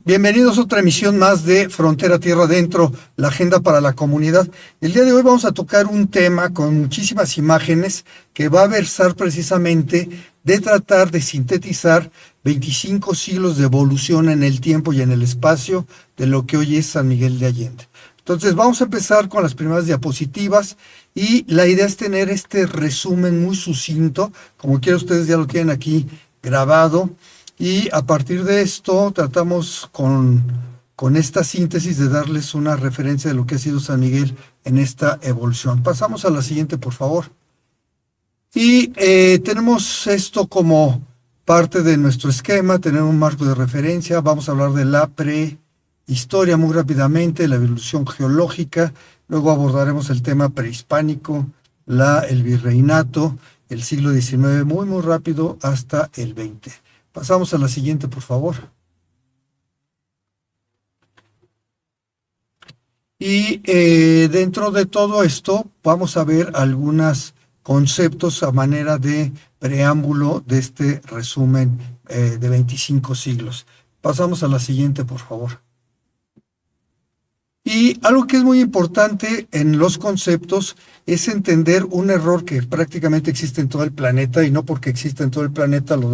Bienvenidos a otra emisión más de Frontera Tierra Adentro, la agenda para la comunidad. El día de hoy vamos a tocar un tema con muchísimas imágenes que va a versar precisamente de tratar de sintetizar 25 siglos de evolución en el tiempo y en el espacio de lo que hoy es San Miguel de Allende. Entonces vamos a empezar con las primeras diapositivas y la idea es tener este resumen muy sucinto, como quiera ustedes ya lo tienen aquí grabado. Y a partir de esto tratamos con esta síntesis de darles una referencia de lo que ha sido San Miguel en esta evolución. Pasamos a la siguiente, por favor. Y tenemos esto como parte de nuestro esquema, tener un marco de referencia. Vamos a hablar de la prehistoria muy rápidamente, la evolución geológica. Luego abordaremos el tema prehispánico, el virreinato, el siglo XIX, muy rápido hasta el XX. Pasamos a la siguiente, por favor. Y dentro de todo esto vamos a ver algunos conceptos a manera de preámbulo de este resumen de 25 siglos. Pasamos a la siguiente, por favor. Y algo que es muy importante en los conceptos es entender un error que prácticamente existe en todo el planeta, y no porque exista en todo el planeta lo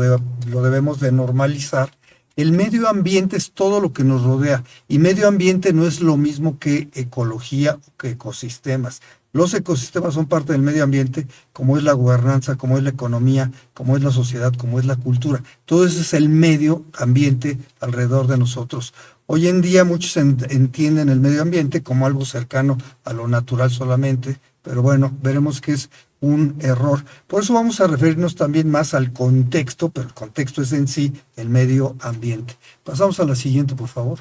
debemos de normalizar. El medio ambiente es todo lo que nos rodea, y medio ambiente no es lo mismo que ecología o que ecosistemas. Los ecosistemas son parte del medio ambiente, como es la gobernanza, como es la economía, como es la sociedad, como es la cultura. Todo eso es el medio ambiente alrededor de nosotros. Hoy en día muchos entienden el medio ambiente como algo cercano a lo natural solamente, pero bueno, veremos que es un error. Por eso vamos a referirnos también más al contexto, pero el contexto es en sí el medio ambiente. Pasamos a la siguiente, por favor.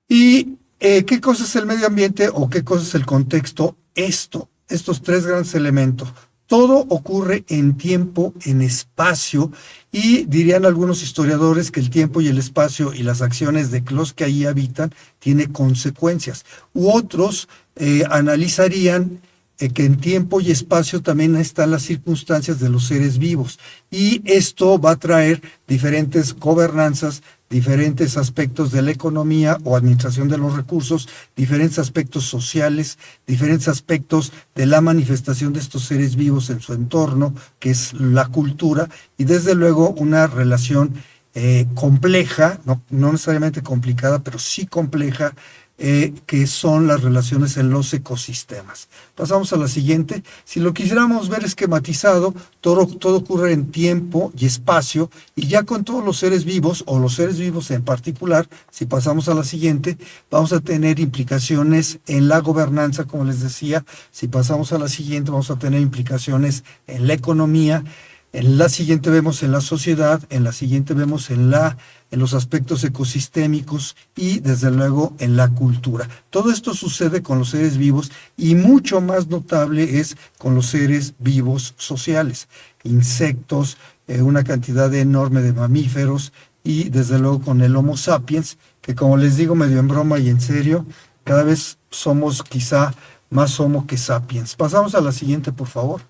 ¿Y qué cosa es el medio ambiente o qué cosa es el contexto? Estos tres grandes elementos. Todo ocurre en tiempo, en espacio, y dirían algunos historiadores que el tiempo y el espacio y las acciones de los que ahí habitan tiene consecuencias. U otros analizarían que en tiempo y espacio también están las circunstancias de los seres vivos, y esto va a traer diferentes gobernanzas, diferentes aspectos de la economía o administración de los recursos, diferentes aspectos sociales, diferentes aspectos de la manifestación de estos seres vivos en su entorno, que es la cultura, y desde luego una relación compleja, no necesariamente complicada, pero sí compleja, que son las relaciones en los ecosistemas. Pasamos a la siguiente. Si lo quisiéramos ver esquematizado, todo ocurre en tiempo y espacio, y ya con todos los seres vivos, o los seres vivos en particular, si pasamos a la siguiente, vamos a tener implicaciones en la gobernanza, como les decía. Si pasamos a la siguiente, vamos a tener implicaciones en la economía. En la siguiente vemos en la sociedad, en la siguiente vemos en los aspectos ecosistémicos y desde luego en la cultura. Todo esto sucede con los seres vivos, y mucho más notable es con los seres vivos sociales, insectos, una cantidad enorme de mamíferos, y desde luego con el Homo sapiens, que como les digo medio en broma y en serio, cada vez somos quizá más Homo que sapiens. Pasamos a la siguiente, por favor.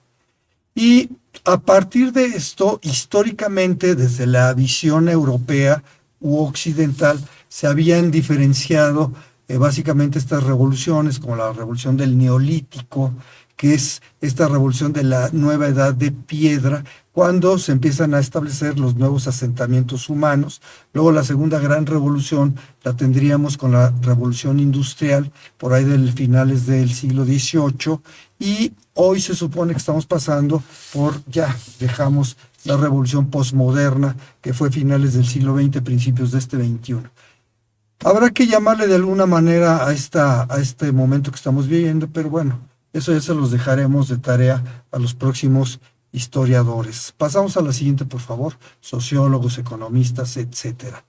Y a partir de esto, históricamente, desde la visión europea u occidental, se habían diferenciado básicamente estas revoluciones, como la revolución del Neolítico, que es esta revolución de la nueva edad de piedra, cuando se empiezan a establecer los nuevos asentamientos humanos. Luego la segunda gran revolución la tendríamos con la revolución industrial, por ahí de finales del siglo XVIII, y hoy se supone que estamos pasando dejamos la revolución posmoderna, que fue finales del siglo XX, principios de este XXI. Habrá que llamarle de alguna manera a este momento que estamos viviendo, pero bueno, eso ya se los dejaremos de tarea a los próximos historiadores. Pasamos a la siguiente, por favor. Sociólogos, economistas, etcétera.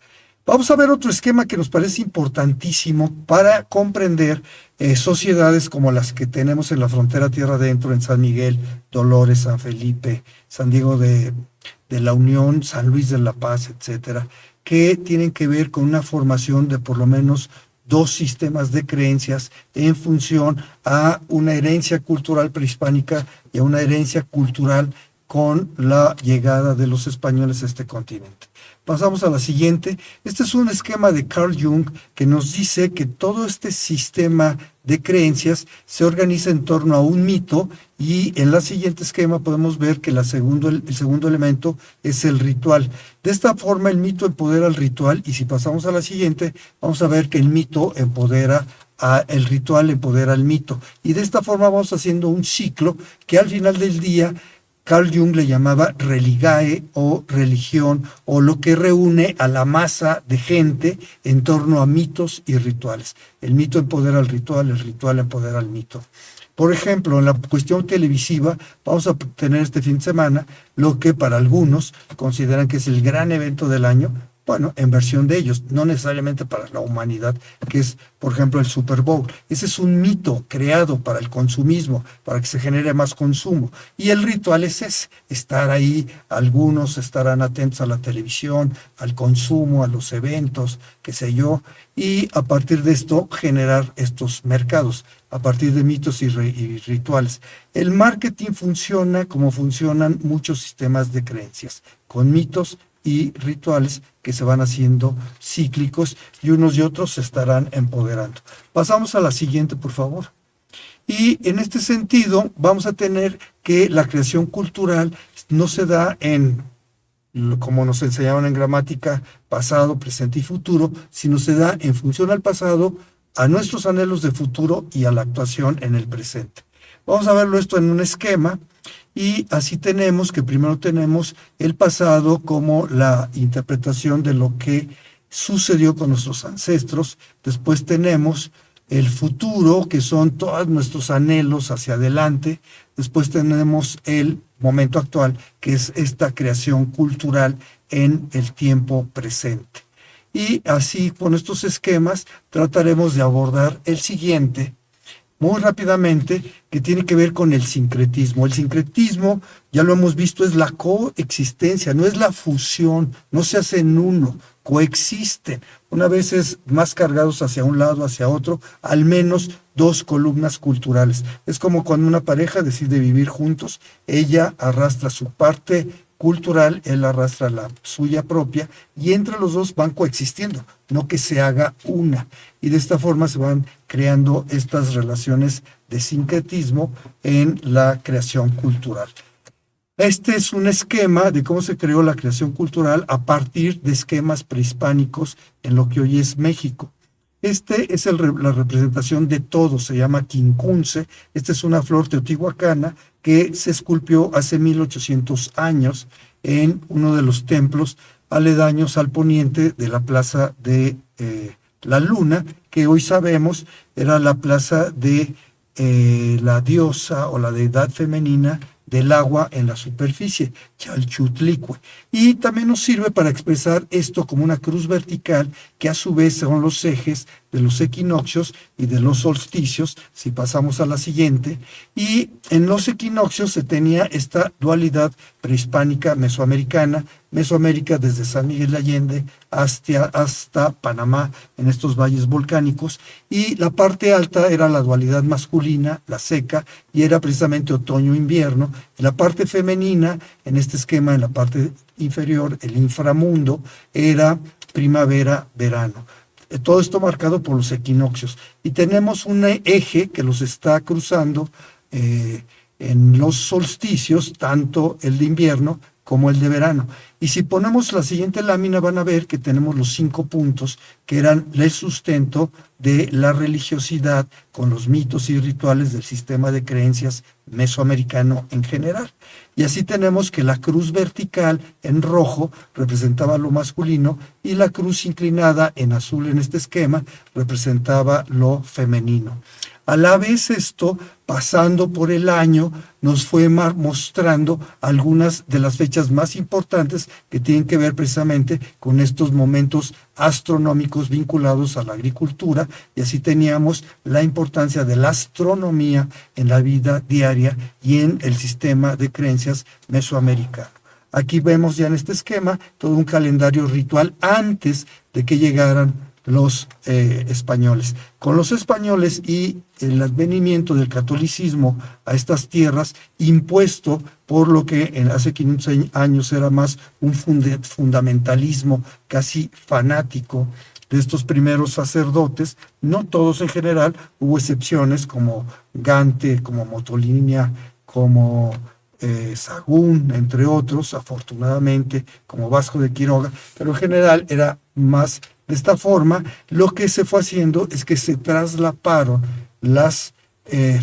Vamos a ver otro esquema que nos parece importantísimo para comprender sociedades como las que tenemos en la frontera tierra adentro, en San Miguel, Dolores, San Felipe, San Diego de la Unión, San Luis de la Paz, etcétera, que tienen que ver con una formación de por lo menos dos sistemas de creencias en función a una herencia cultural prehispánica y a una herencia cultural con la llegada de los españoles a este continente. Pasamos a la siguiente. Este es un esquema de Carl Jung que nos dice que todo este sistema de creencias se organiza en torno a un mito, y en la siguiente esquema podemos ver que el segundo elemento es el ritual. De esta forma el mito empodera al ritual, y si pasamos a la siguiente vamos a ver que el mito empodera el ritual, empodera al mito, y de esta forma vamos haciendo un ciclo que al final del día Carl Jung le llamaba religae o religión, o lo que reúne a la masa de gente en torno a mitos y rituales. El mito empodera al ritual, el ritual empodera al mito. Por ejemplo, en la cuestión televisiva vamos a tener este fin de semana lo que para algunos consideran que es el gran evento del año, bueno, en versión de ellos, no necesariamente para la humanidad, que es, por ejemplo, el Super Bowl. Ese es un mito creado para el consumismo, para que se genere más consumo. Y el ritual es ese, estar ahí. Algunos estarán atentos a la televisión, al consumo, a los eventos, qué sé yo, y a partir de esto generar estos mercados, a partir de mitos y rituales. El marketing funciona como funcionan muchos sistemas de creencias, con mitos y rituales que se van haciendo cíclicos, y unos y otros se estarán empoderando. Pasamos a la siguiente, por favor. Y en este sentido vamos a tener que la creación cultural no se da como nos enseñaban en gramática, pasado, presente y futuro, sino se da en función al pasado, a nuestros anhelos de futuro y a la actuación en el presente. Vamos a verlo esto en un esquema. Y así tenemos que primero tenemos el pasado como la interpretación de lo que sucedió con nuestros ancestros. Después tenemos el futuro, que son todos nuestros anhelos hacia adelante. Después tenemos el momento actual, que es esta creación cultural en el tiempo presente. Y así con estos esquemas trataremos de abordar el siguiente, muy rápidamente, que tiene que ver con el sincretismo. El sincretismo, ya lo hemos visto, es la coexistencia, no es la fusión, no se hacen uno, coexisten. Una vez es más cargados hacia un lado, hacia otro, al menos dos columnas culturales. Es como cuando una pareja decide vivir juntos, ella arrastra su parte cultural, él arrastra la suya propia, y entre los dos van coexistiendo, no que se haga una. Y de esta forma se van creando estas relaciones de sincretismo en la creación cultural. Este es un esquema de cómo se creó la creación cultural a partir de esquemas prehispánicos en lo que hoy es México. Este es la representación de todo, se llama quincunce. Esta es una flor teotihuacana que se esculpió hace 1800 años en uno de los templos aledaños al poniente de la Plaza de la Luna, que hoy sabemos era la plaza de la diosa o la deidad femenina del agua en la superficie, Chalchutlicue. Y también nos sirve para expresar esto como una cruz vertical, que a su vez son los ejes de los equinoccios y de los solsticios, si pasamos a la siguiente. Y en los equinoccios se tenía esta dualidad prehispánica mesoamericana, Mesoamérica desde San Miguel de Allende hasta Panamá, en estos valles volcánicos, y la parte alta era la dualidad masculina, la seca, y era precisamente otoño-invierno. La parte femenina, en este esquema, en la parte inferior, el inframundo, era primavera-verano. Todo esto marcado por los equinoccios. Y tenemos un eje que los está cruzando en los solsticios, tanto el de invierno como el de verano. Y si ponemos la siguiente lámina van a ver que tenemos los 5 puntos que eran el sustento de la religiosidad con los mitos y rituales del sistema de creencias mesoamericano en general. Y así tenemos que la cruz vertical en rojo representaba lo masculino y la cruz inclinada en azul en este esquema representaba lo femenino. A la vez esto, pasando por el año, nos fue mostrando algunas de las fechas más importantes que tienen que ver precisamente con estos momentos astronómicos vinculados a la agricultura, y así teníamos la importancia de la astronomía en la vida diaria y en el sistema de creencias mesoamericano. Aquí vemos ya en este esquema todo un calendario ritual antes de que llegaran los españoles. Con los españoles y el advenimiento del catolicismo a estas tierras, impuesto por lo que hace 500 años era más un fundamentalismo casi fanático de estos primeros sacerdotes, no todos en general, hubo excepciones como Gante, como Motolinia, como Sahagún, entre otros, afortunadamente, como Vasco de Quiroga, pero en general era más de esta forma. Lo que se fue haciendo es que se traslaparon las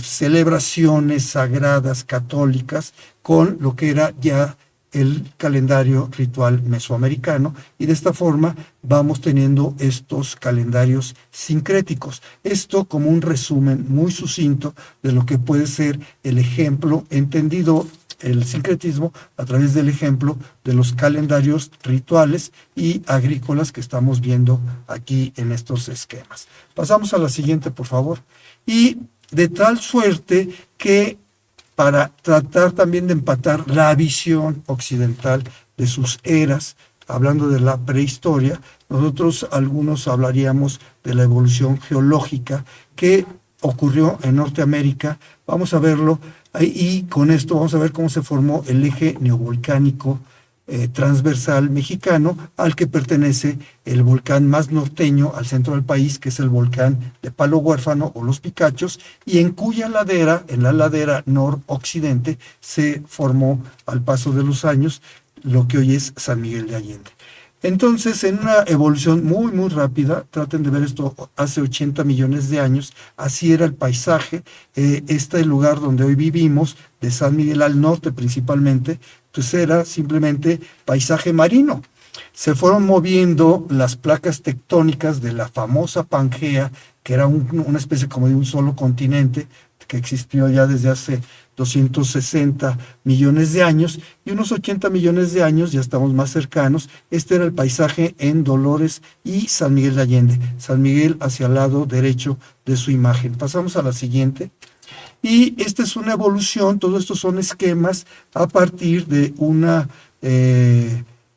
celebraciones sagradas católicas con lo que era ya el calendario ritual mesoamericano, y de esta forma vamos teniendo estos calendarios sincréticos. Esto como un resumen muy sucinto de lo que puede ser el ejemplo entendido el sincretismo a través del ejemplo de los calendarios rituales y agrícolas que estamos viendo aquí en estos esquemas. Pasamos a la siguiente, por favor. Y de tal suerte que para tratar también de empatar la visión occidental de sus eras, hablando de la prehistoria, nosotros algunos hablaríamos de la evolución geológica que ocurrió en Norteamérica. Vamos a verlo y con esto vamos a ver cómo se formó el eje neovolcánico transversal mexicano, al que pertenece el volcán más norteño al centro del país, que es el volcán de Palo Huérfano o Los Picachos, y en cuya ladera, en la ladera noroccidente, se formó al paso de los años lo que hoy es San Miguel de Allende. Entonces, en una evolución muy, muy rápida, traten de ver esto hace 80 millones de años, así era el paisaje. Este lugar donde hoy vivimos, de San Miguel al norte principalmente, pues era simplemente paisaje marino. Se fueron moviendo las placas tectónicas de la famosa Pangea, que era una especie como de un solo continente, que existió ya desde hace 260 millones de años, y unos 80 millones de años, ya estamos más cercanos. Este era el paisaje en Dolores y San Miguel de Allende. San Miguel hacia el lado derecho de su imagen. Pasamos a la siguiente. Y esta es una evolución, todo esto son esquemas a partir de una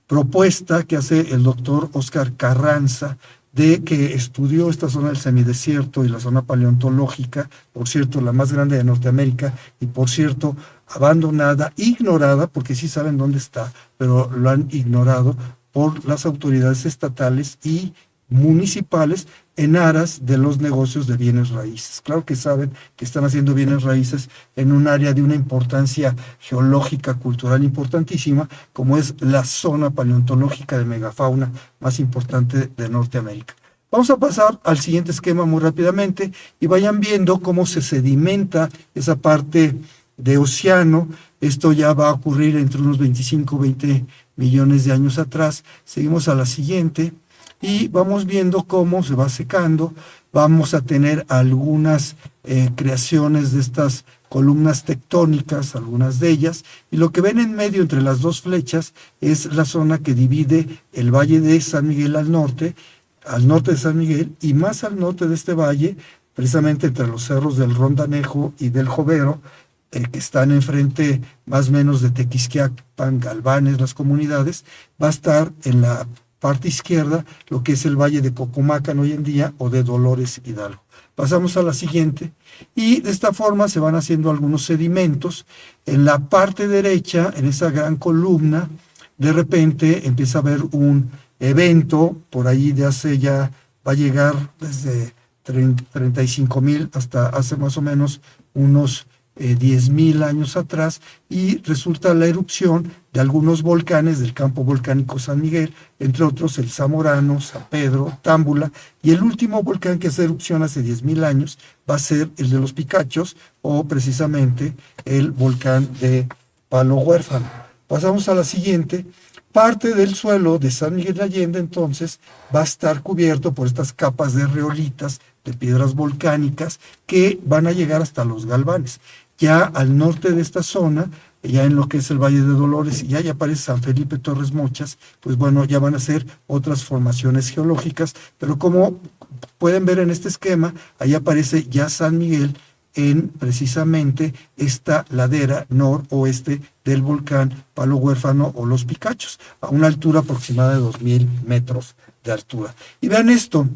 propuesta que hace el doctor Oscar Carranza, de que estudió esta zona del semidesierto y la zona paleontológica, por cierto, la más grande de Norteamérica, y por cierto, abandonada, ignorada, porque sí saben dónde está, pero lo han ignorado por las autoridades estatales y municipales en aras de los negocios de bienes raíces. Claro que saben que están haciendo bienes raíces en un área de una importancia geológica, cultural importantísima, como es la zona paleontológica de megafauna más importante de Norteamérica. Vamos a pasar al siguiente esquema muy rápidamente y vayan viendo cómo se sedimenta esa parte de océano. Esto ya va a ocurrir entre unos 25 o 20 millones de años atrás. Seguimos a la siguiente. Y vamos viendo cómo se va secando. Vamos a tener algunas creaciones de estas columnas tectónicas, algunas de ellas, y lo que ven en medio entre las dos flechas es la zona que divide el valle de San Miguel al norte de San Miguel, y más al norte de este valle, precisamente entre los cerros del Rondanejo y del Jovero, que están enfrente más o menos de Tequisquiapan, Galvanes, las comunidades, va a estar en la parte izquierda lo que es el valle de Cocomacan hoy en día, o de Dolores Hidalgo. Pasamos a la siguiente, y de esta forma se van haciendo algunos sedimentos. En la parte derecha, en esa gran columna, de repente empieza a haber un evento, por ahí de hace ya, va a llegar desde 35,000 hasta hace más o menos unos 10,000 años atrás, y resulta la erupción de algunos volcanes del campo volcánico San Miguel, entre otros el Zamorano, San Pedro, Támbula, y el último volcán que hace erupción hace 10,000 años va a ser el de Los Picachos, o precisamente el volcán de Palo Huérfano. Pasamos a la siguiente. Parte del suelo de San Miguel de Allende entonces va a estar cubierto por estas capas de reolitas, de piedras volcánicas, que van a llegar hasta los Galvanes. Ya al norte de esta zona, ya en lo que es el Valle de Dolores, y ya aparece San Felipe Torres Mochas, pues bueno, ya van a ser otras formaciones geológicas, pero como pueden ver en este esquema, ahí aparece ya San Miguel en precisamente esta ladera noroeste del volcán Palo Huérfano o Los Picachos, a una altura aproximada de 2,000 metros de altura. Y vean esto,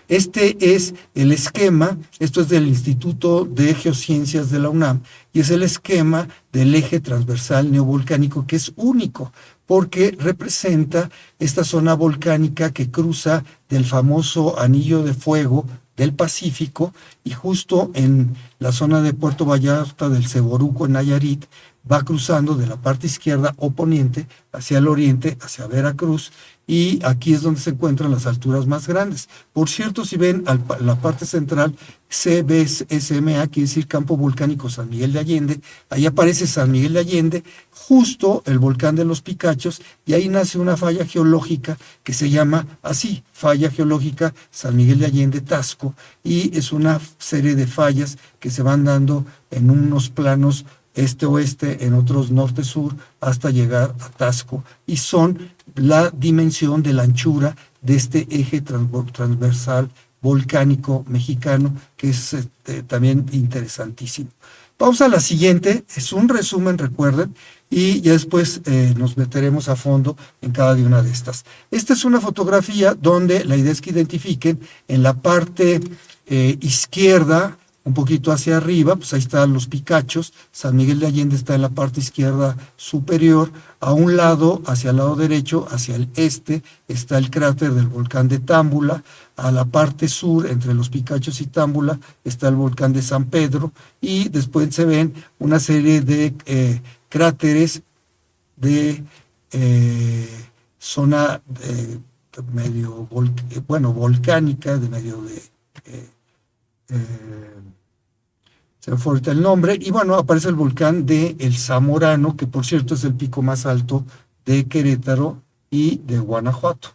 Este es el esquema, esto es del Instituto de Geociencias de la UNAM, y es el esquema del eje transversal neovolcánico, que es único, porque representa esta zona volcánica que cruza del famoso Anillo de Fuego del Pacífico, y justo en la zona de Puerto Vallarta del Ceboruco, en Nayarit, va cruzando de la parte izquierda o poniente hacia el oriente, hacia Veracruz, y aquí es donde se encuentran las alturas más grandes. Por cierto, si ven la parte central, CBSMA, quiere decir Campo Volcánico San Miguel de Allende, ahí aparece San Miguel de Allende, justo el volcán de los Picachos, y ahí nace una falla geológica que se llama así, Falla Geológica San Miguel de Allende Taxco, y es una serie de fallas que se van dando en unos planos este-oeste, en otros norte-sur, hasta llegar a Taxco, y son la dimensión de la anchura de este eje transversal volcánico mexicano, que es también interesantísimo. Vamos a la siguiente, es un resumen, recuerden, y ya después nos meteremos a fondo en cada una de estas. Esta es una fotografía donde la idea es que identifiquen en la parte izquierda, un poquito hacia arriba, pues ahí están los Picachos, San Miguel de Allende está en la parte izquierda superior, a un lado, hacia el lado derecho, hacia el este, está el cráter del volcán de Támbula, a la parte sur, entre los Picachos y Támbula, está el volcán de San Pedro, y después se ven una serie de cráteres de zona medio, volcánica, de medio de... se me fue ahorita el nombre, y bueno, aparece el volcán de El Zamorano, que por cierto es el pico más alto de Querétaro y de Guanajuato.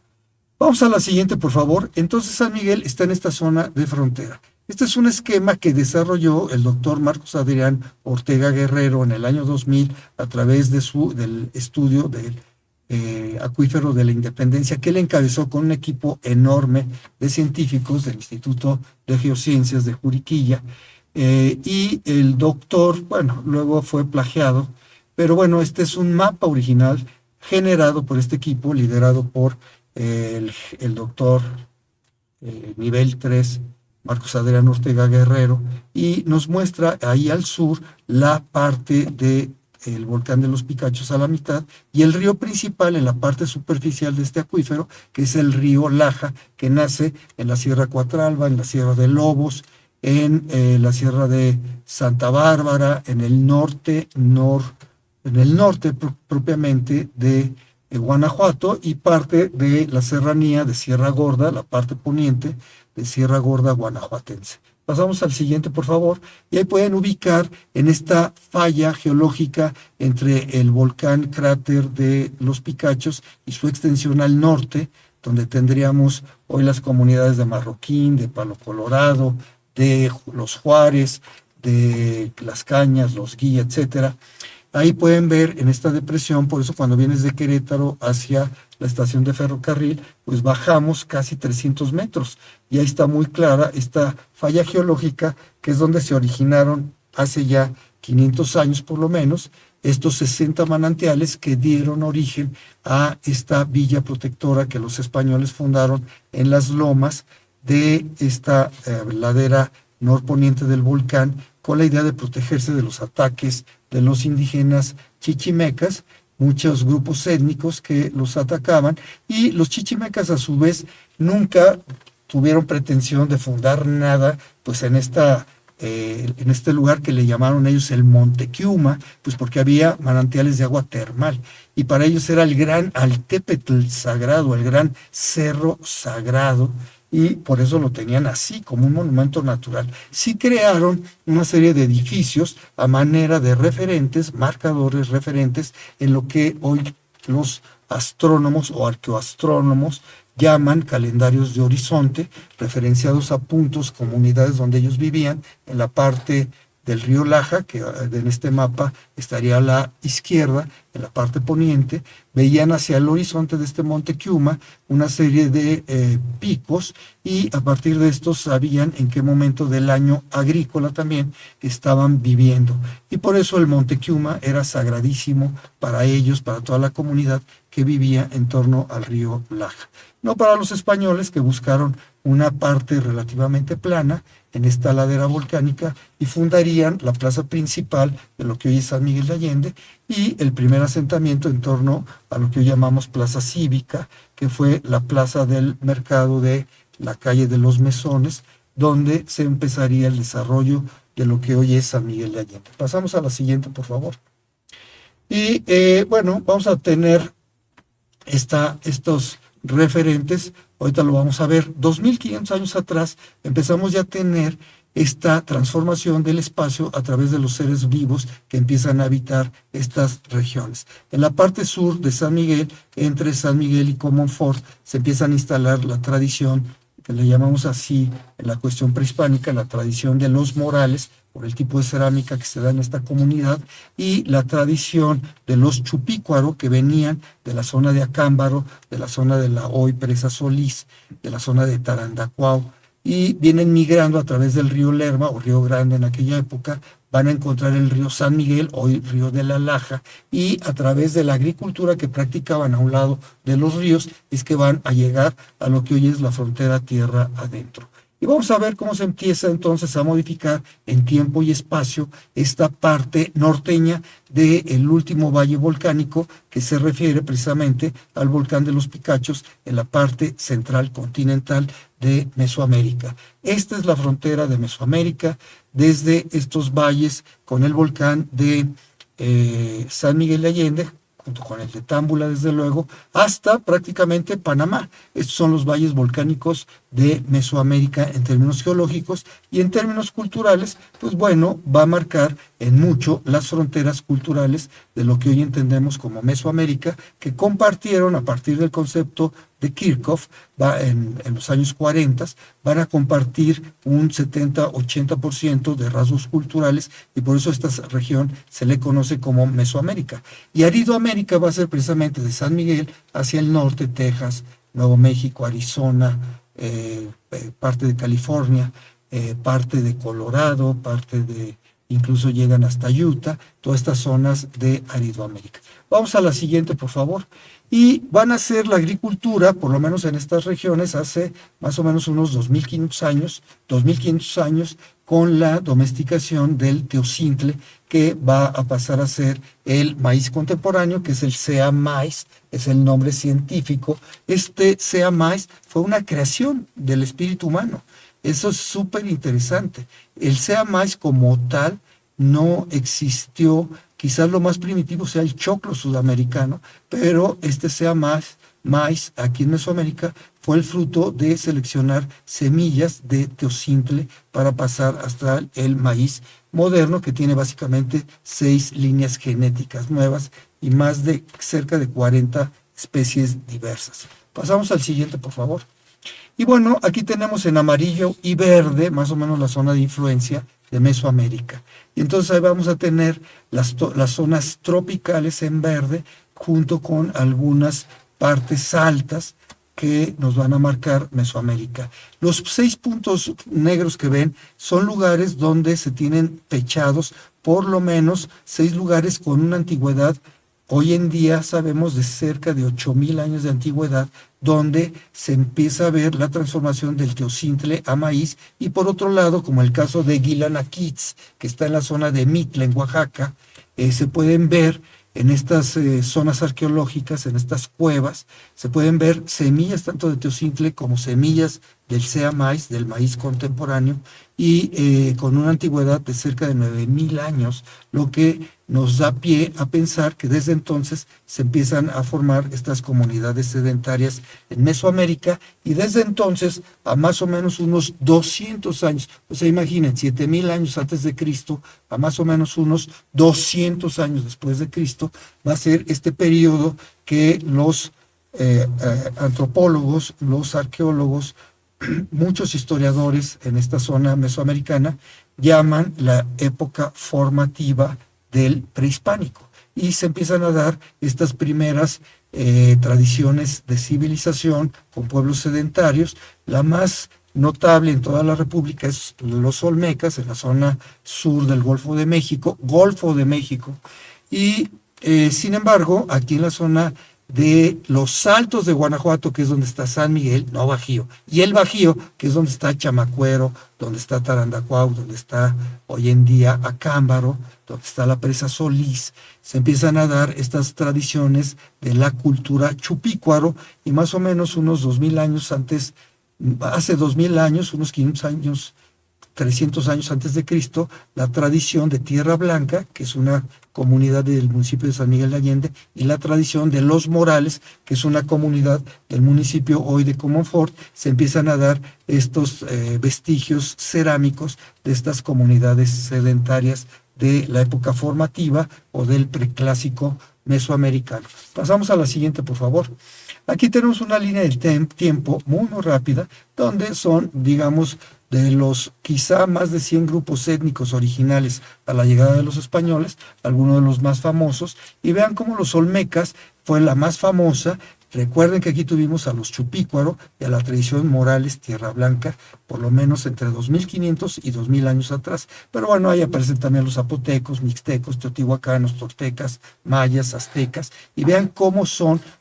Vamos a la siguiente, por favor. Entonces San Miguel está en esta zona de frontera. Este es un esquema que desarrolló el doctor Marcos Adrián Ortega Guerrero en el año 2000 a través del estudio del acuífero de la Independencia, que él encabezó con un equipo enorme de científicos del Instituto de Geociencias de Juriquilla, y el doctor, bueno, luego fue plagiado, pero bueno, este es un mapa original generado por este equipo, liderado por el doctor nivel 3, Marcos Adrián Ortega Guerrero, y nos muestra ahí al sur la parte del volcán de los Picachos a la mitad, y el río principal en la parte superficial de este acuífero, que es el río Laja, que nace en la Sierra Cuatralba, en la Sierra de Lobos, en la Sierra de Santa Bárbara, en el norte, propiamente de Guanajuato, y parte de la serranía de Sierra Gorda, la parte poniente de Sierra Gorda guanajuatense. Pasamos al siguiente, por favor, y ahí pueden ubicar en esta falla geológica entre el volcán cráter de los Picachos y su extensión al norte, donde tendríamos hoy las comunidades de Marroquín, de Palo Colorado, de Los Juárez, de Las Cañas, Los Guía, etcétera. Ahí pueden ver en esta depresión, por eso cuando vienes de Querétaro hacia la estación de ferrocarril, pues bajamos casi 300 metros, y ahí está muy clara esta falla geológica, que es donde se originaron hace ya 500 años por lo menos, estos 60 manantiales que dieron origen a esta villa protectora que los españoles fundaron en las lomas de esta ladera norponiente del volcán, con la idea de protegerse de los ataques de los indígenas chichimecas, muchos grupos étnicos que los atacaban, y los chichimecas a su vez nunca tuvieron pretensión de fundar nada, pues en este lugar que le llamaron ellos el Monte Quiuma, pues porque había manantiales de agua termal, y para ellos era el gran Altépetl sagrado, el gran cerro sagrado, y por eso lo tenían así, como un monumento natural. Sí crearon una serie de edificios a manera de referentes, marcadores referentes, en lo que hoy los astrónomos o arqueoastrónomos llaman calendarios de horizonte, referenciados a puntos, comunidades donde ellos vivían, en la parte del río Laja, que en este mapa estaría a la izquierda, en la parte poniente, veían hacia el horizonte de este monte Quiuma una serie de picos, y a partir de estos sabían en qué momento del año agrícola también estaban viviendo. Y por eso el monte Quiuma era sagradísimo para ellos, para toda la comunidad que vivía en torno al río Laja. no para los españoles, que buscaron una parte relativamente plana en esta ladera volcánica y fundarían la plaza principal de lo que hoy es San Miguel de Allende y el primer asentamiento en torno a lo que hoy llamamos Plaza Cívica, que fue la plaza del mercado de la calle de los Mesones, donde se empezaría el desarrollo de lo que hoy es San Miguel de Allende. Pasamos a la siguiente, por favor. Y bueno, vamos a tener estos referentes, ahorita lo vamos a ver. 2500 años atrás empezamos ya a tener esta transformación del espacio a través de los seres vivos que empiezan a habitar estas regiones. En la parte sur de San Miguel, entre San Miguel y Comonfort, se empiezan a instalar la tradición, que le llamamos así en la cuestión prehispánica, la tradición de los morales, por el tipo de cerámica que se da en esta comunidad, y la tradición de los chupícuaro, que venían de la zona de Acámbaro, de la zona de la hoy Presa Solís, de la zona de Tarandacuao, y vienen migrando a través del río Lerma, o Río Grande en aquella época, van a encontrar el río San Miguel, hoy río de la Laja, y a través de la agricultura que practicaban a un lado de los ríos, es que van a llegar a lo que hoy es la frontera tierra adentro. Y vamos a ver cómo se empieza entonces a modificar en tiempo y espacio esta parte norteña del último valle volcánico, que se refiere precisamente al volcán de los Picachos en la parte central continental de Mesoamérica. Esta es la frontera de Mesoamérica, desde estos valles con el volcán de San Miguel de Allende, junto con el de Támbula, desde luego, hasta prácticamente Panamá. Estos son los valles volcánicos de Mesoamérica en términos geológicos, y en términos culturales, pues bueno, va a marcar en mucho las fronteras culturales de lo que hoy entendemos como Mesoamérica, que compartieron a partir del concepto de Kirchhoff, en los años 40, van a compartir un 70-80% de rasgos culturales, y por eso esta región se le conoce como Mesoamérica. Y Aridoamérica va a ser precisamente de San Miguel hacia el norte, Texas, Nuevo México, Arizona, parte de California, parte de Colorado, parte de, incluso llegan hasta Utah, todas estas zonas de Aridoamérica. Vamos a la siguiente, por favor. Y van a hacer la agricultura, por lo menos en estas regiones, hace más o menos unos 2500 años, con la domesticación del teocintle, que va a pasar a ser el maíz contemporáneo, que es el Sea maíz, es el nombre científico. Este Sea maíz fue una creación del espíritu humano. Eso es súper interesante. El Sea maíz como tal no existió. Quizás lo más primitivo sea el choclo sudamericano, pero este Sea maíz aquí en Mesoamérica fue el fruto de seleccionar semillas de teocintle para pasar hasta el maíz moderno, que tiene básicamente 6 líneas genéticas nuevas y más de cerca de 40 especies diversas. Pasamos al siguiente, por favor. Y bueno, aquí tenemos en amarillo y verde más o menos la zona de influencia de Mesoamérica. Y entonces ahí vamos a tener las zonas tropicales en verde, junto con algunas partes altas que nos van a marcar Mesoamérica. Los 6 puntos negros que ven son lugares donde se tienen fechados por lo menos 6 lugares con una antigüedad. Hoy en día sabemos de cerca de 8000 años de antigüedad, donde se empieza a ver la transformación del teocintle a maíz, y por otro lado, como el caso de Guilanaquitz, que está en la zona de Mitla, en Oaxaca, se pueden ver en estas zonas arqueológicas, en estas cuevas, se pueden ver semillas tanto de teocintle como semillas del Sea maíz, del maíz contemporáneo, y con una antigüedad de cerca de 9000 años, lo que nos da pie a pensar que desde entonces se empiezan a formar estas comunidades sedentarias en Mesoamérica, y desde entonces a más o menos unos 200 años, o sea, imaginen, 7000 años antes de Cristo, a más o menos unos 200 años después de Cristo, va a ser este periodo que los antropólogos, los arqueólogos, muchos historiadores en esta zona mesoamericana llaman la época formativa del prehispánico, y se empiezan a dar estas primeras tradiciones de civilización con pueblos sedentarios. La más notable en toda la República es los olmecas, en la zona sur del Golfo de México, y sin embargo aquí en la zona de los Altos de Guanajuato, que es donde está San Miguel, no Bajío, y el Bajío, que es donde está Chamacuero, donde está Tarandacuau, donde está hoy en día Acámbaro, donde está la presa Solís. Se empiezan a dar estas tradiciones de la cultura chupícuaro, y más o menos unos 2000 años antes, hace 2000 años, unos 500 años, 300 años antes de Cristo, la tradición de Tierra Blanca, que es una comunidad del municipio de San Miguel de Allende, y la tradición de Los Morales, que es una comunidad del municipio hoy de Comonfort. Se empiezan a dar estos vestigios cerámicos de estas comunidades sedentarias de la época formativa o del preclásico mesoamericano. Pasamos a la siguiente, por favor. Aquí tenemos una línea del tiempo muy rápida, donde son, digamos, de los quizá más de 100 grupos étnicos originales a la llegada de los españoles, algunos de los más famosos, y vean cómo los olmecas fue la más famosa. Recuerden que aquí tuvimos a los chupícuaro y a la tradición Morales Tierra Blanca, por lo menos entre 2500 y 2000 años atrás. Pero bueno, ahí aparecen también los zapotecos, mixtecos, teotihuacanos, toltecas, mayas, aztecas, y vean cómo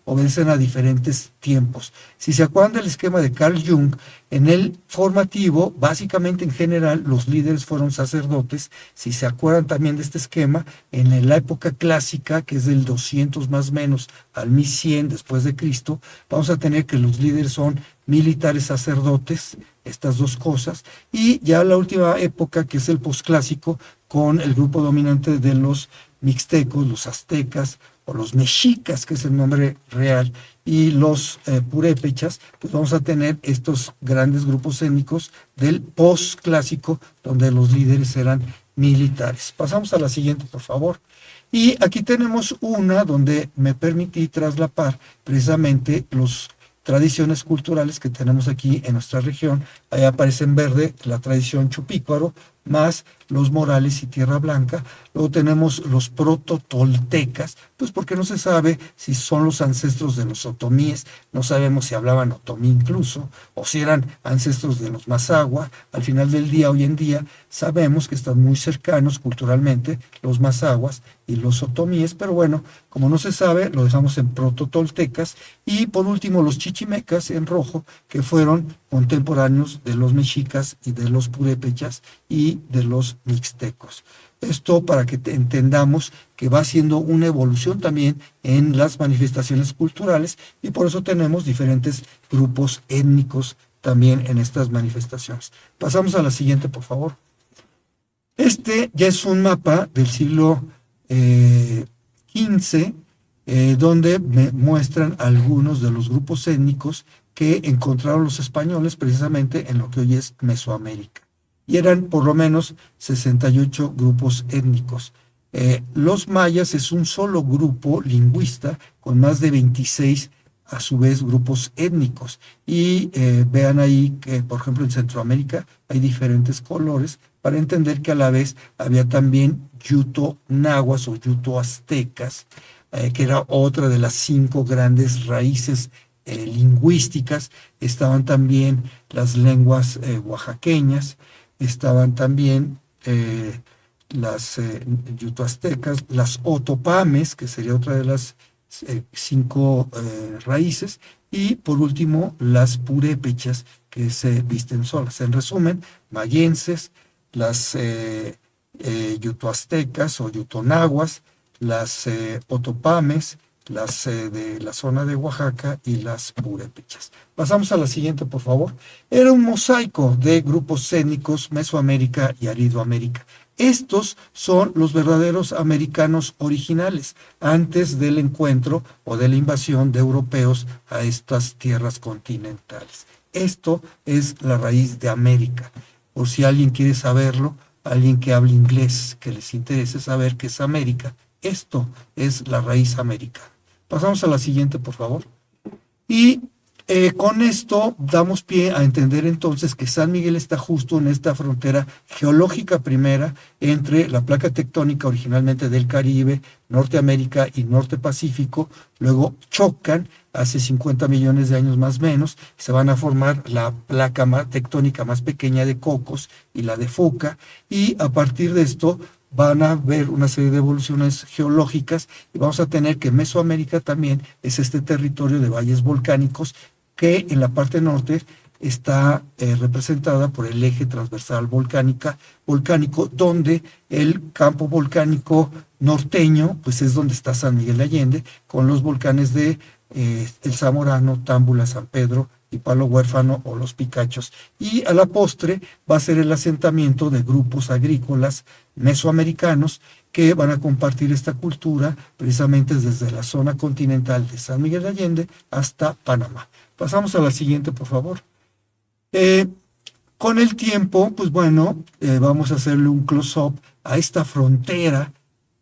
obedecen a diferentes tiempos. Si se acuerdan del esquema de Carl Jung, en el formativo, básicamente en general, los líderes fueron sacerdotes. Si se acuerdan también de este esquema, en la época clásica, que es del 200 más o menos al 1100 después de Cristo, vamos a tener que los líderes son militares sacerdotes, estas dos cosas, y ya la última época, que es el posclásico, con el grupo dominante de los mixtecos, los aztecas, o los mexicas, que es el nombre real, y los purépechas, pues vamos a tener estos grandes grupos étnicos del posclásico, donde los líderes eran militares. Pasamos a la siguiente, por favor. Y aquí tenemos una donde me permití traslapar precisamente las tradiciones culturales que tenemos aquí en nuestra región. Ahí aparece en verde la tradición chupícuaro, más los Morales y Tierra Blanca. Luego tenemos los prototoltecas, pues porque no se sabe si son los ancestros de los otomíes, no sabemos si hablaban otomí incluso, o si eran ancestros de los mazahua. Al final del día, hoy en día, sabemos que están muy cercanos culturalmente los mazahuas y los otomíes, pero bueno, como no se sabe, lo dejamos en prototoltecas. Y por último, los chichimecas en rojo, que fueron contemporáneos de los mexicas y de los purépechas y de los mixtecos. Esto para que entendamos que va siendo una evolución también en las manifestaciones culturales, y por eso tenemos diferentes grupos étnicos también en estas manifestaciones. Pasamos a la siguiente, por favor. Este ya es un mapa del siglo XV, donde me muestran algunos de los grupos étnicos que encontraron los españoles precisamente en lo que hoy es Mesoamérica. Y eran por lo menos 68 grupos étnicos. Los mayas es un solo grupo lingüista con más de 26, a su vez, grupos étnicos. Y vean ahí que, por ejemplo, en Centroamérica hay diferentes colores para entender que a la vez había también yuto-nahuas o yuto-aztecas, que era otra de las 5 grandes raíces lingüísticas. Estaban también las lenguas oaxaqueñas, estaban también las yuto-aztecas, las otopames, que sería otra de las 5 raíces, y por último las purépechas, que se visten solas. En resumen, mayenses, las yuto-aztecas o yutonaguas, las otopames, las de la zona de Oaxaca y las purépechas. Pasamos a la siguiente, por favor. Era un mosaico de grupos étnicos Mesoamérica y Aridoamérica. Estos son los verdaderos americanos originales, antes del encuentro o de la invasión de europeos a estas tierras continentales. Esto es la raíz de América. Por si alguien quiere saberlo, alguien que hable inglés, que les interese saber qué es América, esto es la raíz americana. Pasamos a la siguiente, por favor. Y con esto damos pie a entender entonces que San Miguel está justo en esta frontera geológica primera entre la placa tectónica originalmente del Caribe, Norteamérica y Norte Pacífico. Luego chocan hace 50 millones de años más o menos, se van a formar la placa tectónica más pequeña de Cocos y la de Foca, y a partir de esto van a haber una serie de evoluciones geológicas y vamos a tener que Mesoamérica también es este territorio de valles volcánicos que en la parte norte está representada por el eje transversal volcánico, donde el campo volcánico norteño, pues es donde está San Miguel de Allende, con los volcanes de El Zamorano, Támbula, San Pedro y Palo Huérfano o Los Picachos. Y a la postre va a ser el asentamiento de grupos agrícolas mesoamericanos que van a compartir esta cultura precisamente desde la zona continental de San Miguel de Allende hasta Panamá. Pasamos a la siguiente, por favor. Con el tiempo, pues bueno, vamos a hacerle un close-up a esta frontera,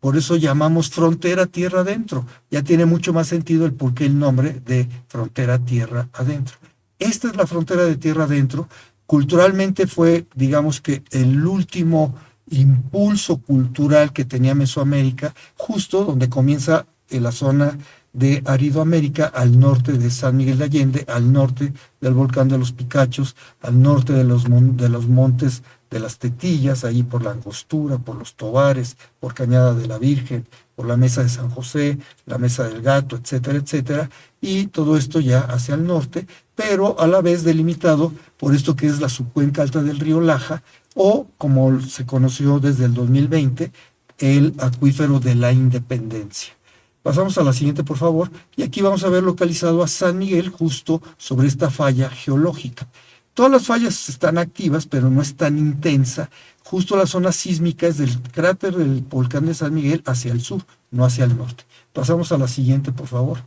por eso llamamos frontera tierra adentro. Ya tiene mucho más sentido el porqué el nombre de frontera tierra adentro. Esta es la frontera de tierra adentro. Culturalmente fue, digamos que, el último impulso cultural que tenía Mesoamérica, justo donde comienza en la zona de Aridoamérica, al norte de San Miguel de Allende, al norte del volcán de los Picachos, al norte de los montes de las Tetillas, ahí por la Angostura, por los Tobares, por Cañada de la Virgen, por la Mesa de San José, la Mesa del Gato, etcétera, etcétera, y todo esto ya hacia el norte, pero a la vez delimitado por esto que es la subcuenca alta del río Laja, o como se conoció desde el 2020, el acuífero de la Independencia. Pasamos a la siguiente, por favor, y aquí vamos a ver localizado a San Miguel justo sobre esta falla geológica. Todas las fallas están activas, pero no es tan intensa. Justo la zona sísmica es del cráter del volcán de San Miguel hacia el sur, no hacia el norte. Pasamos a la siguiente, por favor.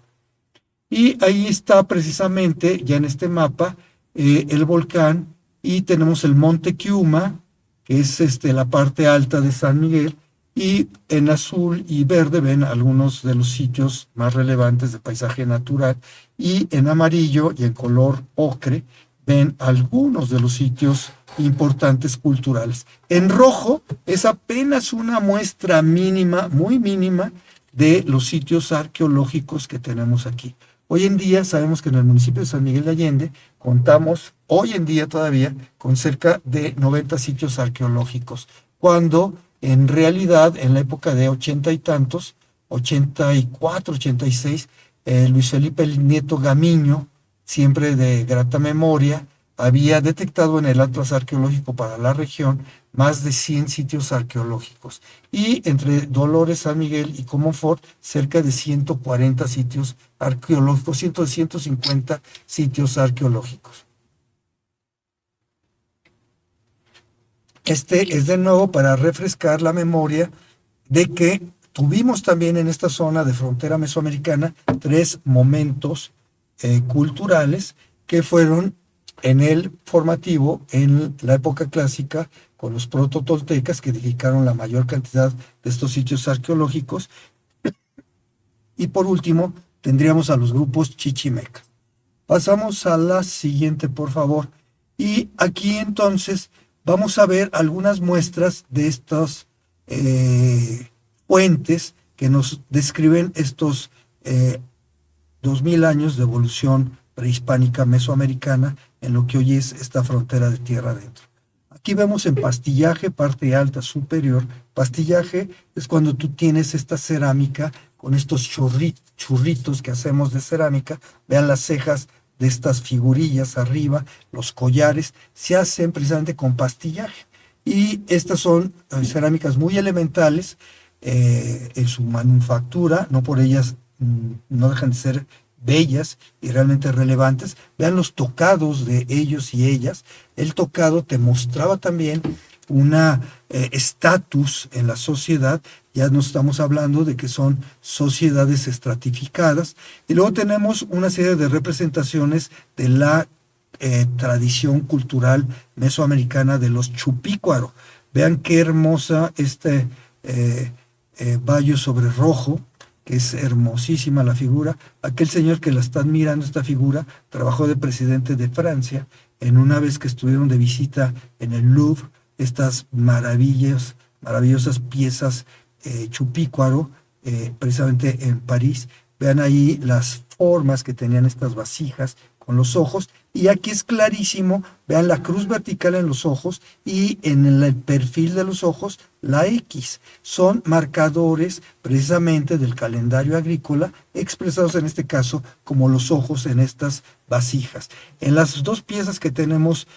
Y ahí está precisamente, ya en este mapa, el volcán, y tenemos el Monte Kiuma, que es la parte alta de San Miguel, y en azul y verde ven algunos de los sitios más relevantes de paisaje natural, y en amarillo y en color ocre ven algunos de los sitios importantes culturales. En rojo es apenas una muestra mínima, muy mínima, de los sitios arqueológicos que tenemos aquí. Hoy en día sabemos que en el municipio de San Miguel de Allende contamos, hoy en día todavía, con cerca de 90 sitios arqueológicos, cuando en realidad en la época de 80 y tantos, 84, 86, Luis Felipe Nieto Gamiño, siempre de grata memoria, había detectado en el Atlas Arqueológico para la región más de 100 sitios arqueológicos y entre Dolores, San Miguel y Comonfort cerca de 140 sitios arqueológicos, 150 sitios arqueológicos. Este es de nuevo para refrescar la memoria de que tuvimos también en esta zona de frontera mesoamericana 3 momentos culturales que fueron en el formativo, en la época clásica, con los prototoltecas que dedicaron la mayor cantidad de estos sitios arqueológicos. Y por último, tendríamos a los grupos chichimeca. Pasamos a la siguiente, por favor. Y aquí entonces vamos a ver algunas muestras de estas fuentes que nos describen estos 2000 años de evolución prehispánica mesoamericana en lo que hoy es esta frontera de tierra adentro. Aquí vemos en pastillaje, parte alta superior. Pastillaje es cuando tú tienes esta cerámica con estos churritos que hacemos de cerámica. Vean las cejas de estas figurillas arriba, los collares, se hacen precisamente con pastillaje. Y estas son cerámicas muy elementales en su manufactura, no por ellas no dejan de ser bellas y realmente relevantes. Vean los tocados de ellos y ellas. El tocado te mostraba también una estatus en la sociedad. Ya no estamos hablando de que son sociedades estratificadas. Y luego tenemos una serie de representaciones de la tradición cultural mesoamericana de los chupícuaro. Vean qué hermosa vallo sobre rojo, que es hermosísima la figura. Aquel señor que la está mirando, esta figura, trabajó de presidente de Francia en una vez que estuvieron de visita en el Louvre, estas maravillosas piezas chupícuaro, precisamente en París. Vean ahí las formas que tenían estas vasijas con los ojos, Y aquí es clarísimo, vean la cruz vertical en los ojos y en el perfil de los ojos la X. Son marcadores precisamente del calendario agrícola, expresados en este caso como los ojos en estas vasijas. En las dos piezas que tenemos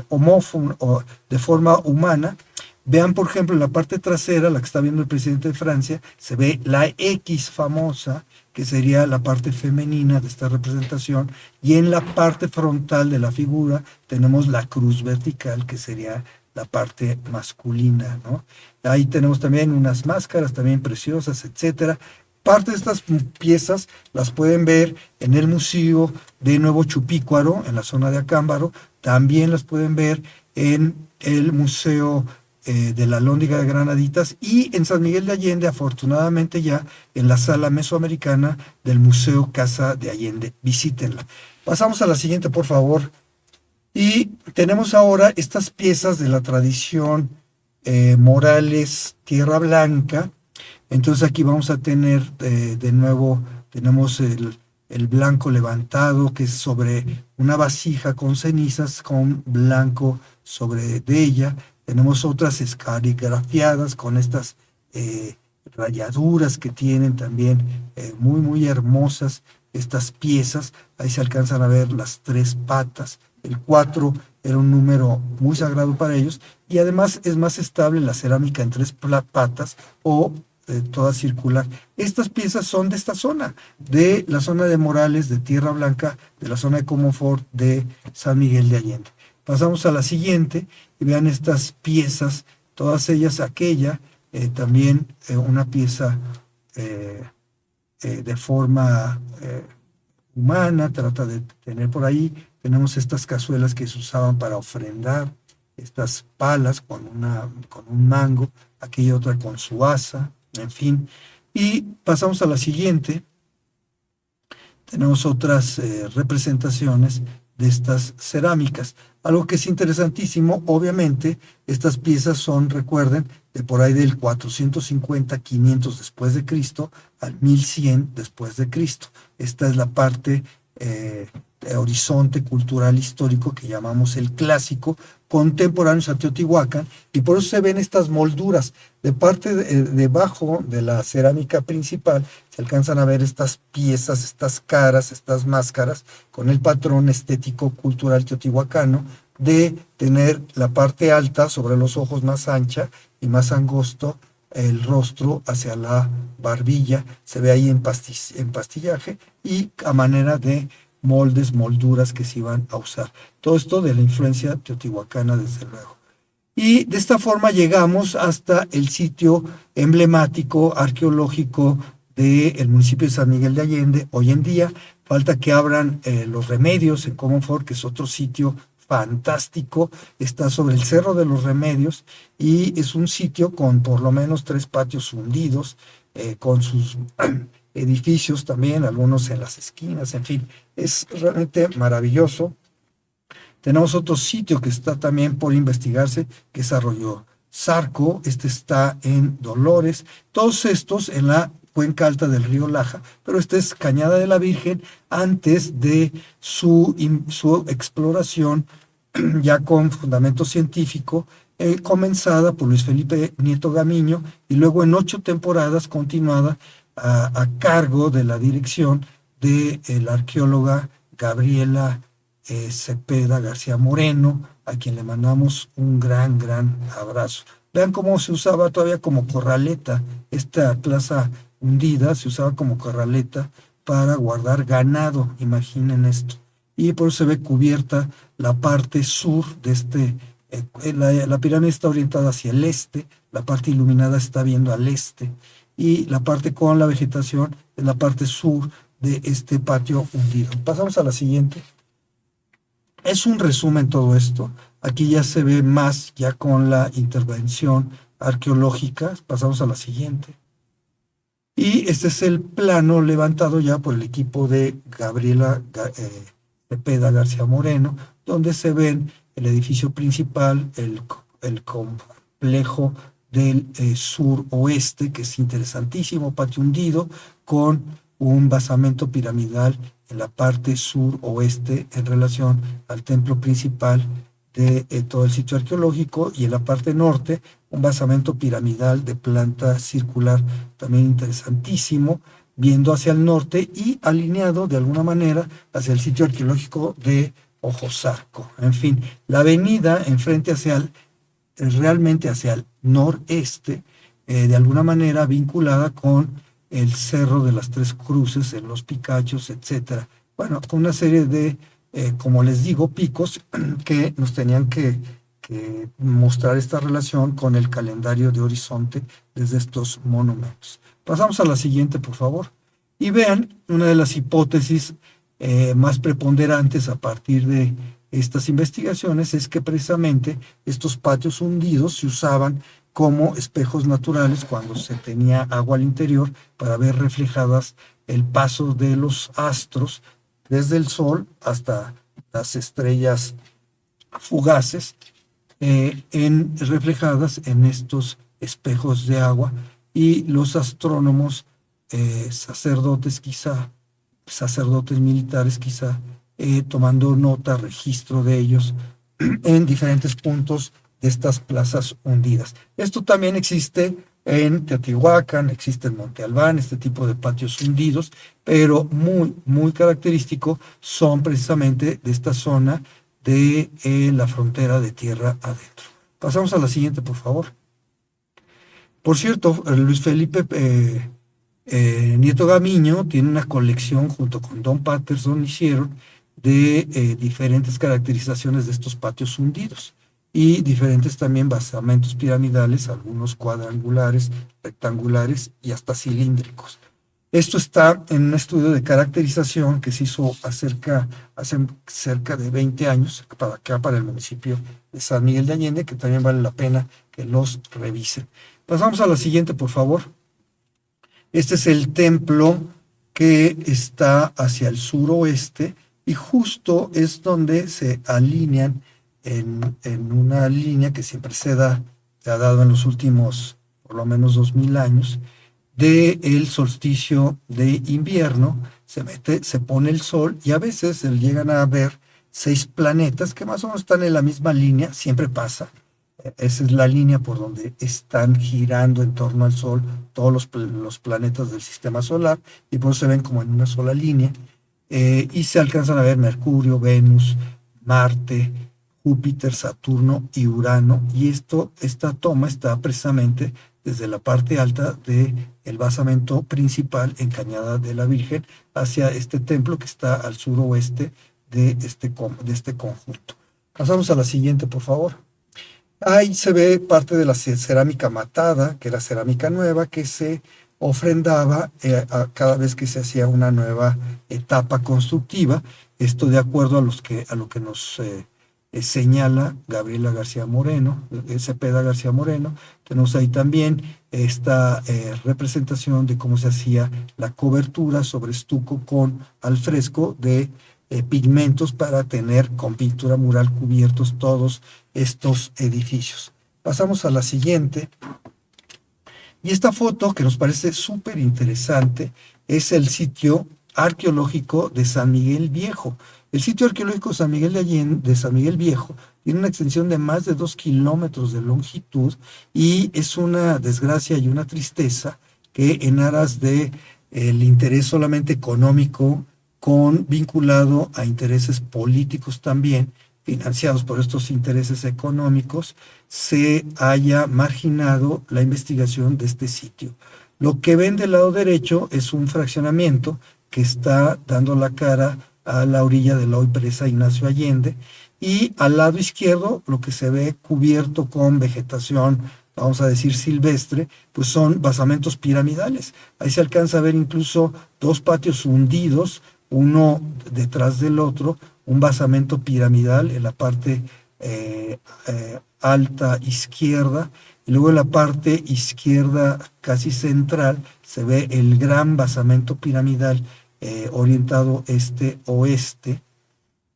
homófono o de forma humana, vean, por ejemplo, en la parte trasera, la que está viendo el presidente de Francia, se ve la X famosa, que sería la parte femenina de esta representación, y en la parte frontal de la figura tenemos la cruz vertical, que sería la parte masculina, ¿no? Ahí tenemos también unas máscaras también preciosas, etcétera. Parte de estas piezas las pueden ver en el Museo de Nuevo Chupícuaro, en la zona de Acámbaro. También las pueden ver en el Museo de la Alhóndiga de Granaditas y en San Miguel de Allende, afortunadamente ya en la sala mesoamericana del Museo Casa de Allende. Visítenla. Pasamos a la siguiente, por favor. Y tenemos ahora estas piezas de la tradición Morales Tierra Blanca. Entonces aquí vamos a tener de nuevo, tenemos el blanco levantado, que es sobre una vasija con cenizas, con blanco sobre de ella. Tenemos otras escarigrafiadas con estas rayaduras que tienen también muy, muy hermosas estas piezas. Ahí se alcanzan a ver las 3 patas. El 4 era un número muy sagrado para ellos y además es más estable la cerámica en 3 patas o toda circular. Estas piezas son de esta zona, de la zona de Morales, de Tierra Blanca, de la zona de Comonfort, de San Miguel de Allende. Pasamos a la siguiente y vean estas piezas, todas ellas aquella, también una pieza de forma humana, trata de tener por ahí, tenemos estas cazuelas que se usaban para ofrendar, estas palas con un mango, aquella otra con su asa, en fin. Y pasamos a la siguiente, tenemos otras representaciones de estas cerámicas. Algo que es interesantísimo, obviamente, estas piezas son, recuerden, de por ahí del 450, 500 después de Cristo al 1100 después de Cristo. Esta es la parte de horizonte cultural histórico que llamamos el clásico, contemporáneos a Teotihuacán, y por eso se ven estas molduras. De parte debajo de la cerámica principal se alcanzan a ver estas piezas, estas caras, estas máscaras, con el patrón estético cultural teotihuacano de tener la parte alta sobre los ojos más ancha y más angosto el rostro hacia la barbilla, se ve ahí en pastillaje y a manera de moldes, molduras que se iban a usar. Todo esto de la influencia teotihuacana, desde luego. Y de esta forma llegamos hasta el sitio emblemático arqueológico del municipio de San Miguel de Allende. Hoy en día falta que abran los Remedios en Comonfort, que es otro sitio fantástico, está sobre el Cerro de los Remedios y es un sitio con por lo menos 3 patios hundidos, con sus edificios también, algunos en las esquinas, en fin, es realmente maravilloso. Tenemos otro sitio que está también por investigarse, que es Arroyo Zarco, este está en Dolores, todos estos en la cuenca alta del río Laja, pero esta es Cañada de la Virgen antes de su exploración ya con fundamento científico, comenzada por Luis Felipe Nieto Gamiño y luego en 8 temporadas continuada a cargo de la dirección de la arqueóloga Gabriela Cepeda García Moreno, a quien le mandamos un gran, gran abrazo. Vean cómo se usaba todavía como corraleta, esta plaza hundida se usaba como corraleta para guardar ganado, imaginen esto. Y por eso se ve cubierta la parte sur de la pirámide está orientada hacia el este, la parte iluminada está viendo al este, y la parte con la vegetación es la parte sur de este patio hundido. Pasamos a la siguiente. Es un resumen todo esto. Aquí ya se ve más ya con la intervención arqueológica. Pasamos a la siguiente. Y este es el plano levantado ya por el equipo de Gabriela Cepeda García Moreno, donde se ven el edificio principal, el complejo del sur-oeste, que es interesantísimo, patio hundido, con un basamento piramidal en la parte sur-oeste en relación al templo principal de todo el sitio arqueológico, y en la parte norte un basamento piramidal de planta circular también interesantísimo, viendo hacia el norte y alineado de alguna manera hacia el sitio arqueológico de Ojosarco. En fin, la avenida enfrente realmente hacia el noreste, de alguna manera vinculada con el Cerro de las Tres Cruces, en Los Picachos, etcétera. Bueno, con una serie de, como les digo, picos que nos tenían que mostrar esta relación con el calendario de horizonte desde estos monumentos. Pasamos a la siguiente, por favor. Y vean, una de las hipótesis más preponderantes a partir de estas investigaciones es que precisamente estos patios hundidos se usaban como espejos naturales cuando se tenía agua al interior para ver reflejadas el paso de los astros desde el Sol hasta las estrellas fugaces, reflejadas en estos espejos de agua, y los astrónomos, sacerdotes quizá, sacerdotes militares quizá, tomando nota, registro de ellos en diferentes puntos de estas plazas hundidas. Esto también existe en Teotihuacán, existe en Monte Albán, este tipo de patios hundidos, pero muy característico son precisamente de esta zona de la frontera de tierra adentro. Pasamos a la siguiente, por favor. Por cierto, Luis Felipe Nieto Gamiño tiene una colección, junto con Don Patterson hicieron, de diferentes caracterizaciones de estos patios hundidos y diferentes también basamentos piramidales, algunos cuadrangulares, rectangulares y hasta cilíndricos. Esto está en un estudio de caracterización que se hizo hace cerca de 20 años, para acá, para el municipio de San Miguel de Allende, que también vale la pena que los revisen. Pasamos a la siguiente, por favor. Este es el templo que está hacia el suroeste y justo es donde se alinean en una línea que siempre se ha dado en los últimos por lo menos 2000 años, del solsticio de invierno. Se pone el sol y a veces se llegan a ver 6 planetas que más o menos están en la misma línea, siempre pasa. Esa es la línea por donde están girando en torno al Sol todos los planetas del sistema solar, y por eso se ven como en una sola línea, y se alcanzan a ver Mercurio, Venus, Marte, Júpiter, Saturno y Urano, y esta toma está precisamente desde la parte alta del basamento principal en Cañada de la Virgen hacia este templo que está al suroeste de este conjunto. Pasamos a la siguiente, por favor. Ahí se ve parte de la cerámica matada, que era cerámica nueva, que se ofrendaba cada vez que se hacía una nueva etapa constructiva. Esto de acuerdo a lo que nos señala Gabriela García Moreno, Cepeda García Moreno. Tenemos ahí también esta representación de cómo se hacía la cobertura sobre estuco con al fresco de pigmentos para tener con pintura mural cubiertos todos estos edificios. Pasamos a la siguiente. Y esta foto, que nos parece súper interesante, es el sitio arqueológico de San Miguel Viejo. El sitio arqueológico de San Miguel de San Miguel Viejo tiene una extensión de más de 2 kilómetros de longitud, y es una desgracia y una tristeza que, en aras de el interés solamente económico, vinculado a intereses políticos también, financiados por estos intereses económicos, se haya marginado la investigación de este sitio. Lo que ven del lado derecho es un fraccionamiento que está dando la cara a la orilla de la hoy presa Ignacio Allende, y al lado izquierdo lo que se ve cubierto con vegetación, vamos a decir silvestre, pues son basamentos piramidales. Ahí se alcanza a ver incluso 2 patios hundidos, uno detrás del otro, un basamento piramidal en la parte alta izquierda, y luego en la parte izquierda casi central se ve el gran basamento piramidal orientado este-oeste,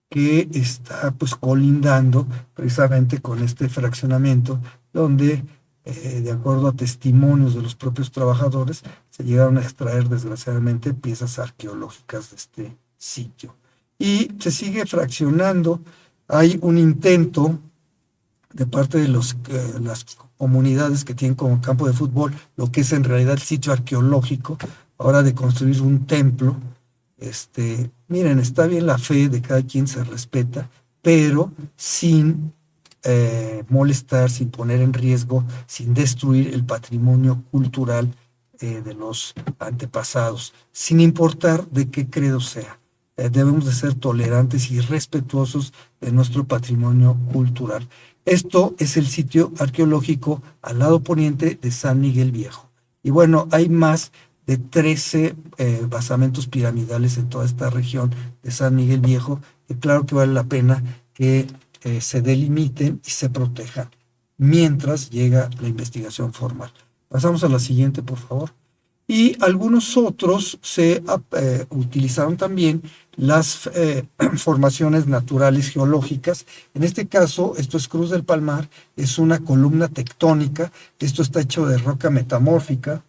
que está pues colindando precisamente con este fraccionamiento, donde de acuerdo a testimonios de los propios trabajadores, se llegaron a extraer desgraciadamente piezas arqueológicas sitio. Y se sigue fraccionando. Hay un intento de parte de las comunidades que tienen como campo de fútbol lo que es en realidad el sitio arqueológico, ahora de construir un templo. Miren, está bien la fe de cada quien, se respeta, pero sin molestar, sin poner en riesgo, sin destruir el patrimonio cultural de los antepasados, sin importar de qué credo sea. Debemos de ser tolerantes y respetuosos de nuestro patrimonio cultural. Esto es el sitio arqueológico al lado poniente de San Miguel Viejo. Y bueno, hay más de 13 basamentos piramidales en toda esta región de San Miguel Viejo, y claro que vale la pena que se delimiten y se protejan mientras llega la investigación formal. Pasamos a la siguiente, por favor. Y algunos otros se utilizaron también las formaciones naturales geológicas. En este caso, esto es Cruz del Palmar, es una columna tectónica, esto está hecho de roca metamórfica.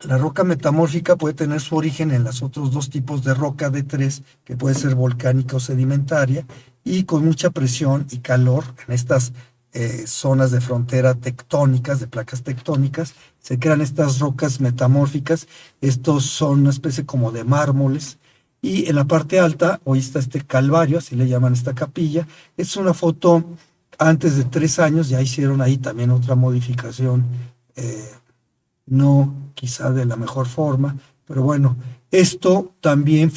La roca metamórfica puede tener su origen en los otros dos tipos de roca de tres, que puede ser volcánica o sedimentaria, y con mucha presión y calor en estas zonas de frontera tectónicas, de placas tectónicas, se crean estas rocas metamórficas. Estos son una especie como de mármoles, y en la parte alta, hoy está este calvario, así le llaman esta capilla. Es una foto antes de 3 años, ya hicieron ahí también otra modificación, no quizá de la mejor forma, pero bueno, esto también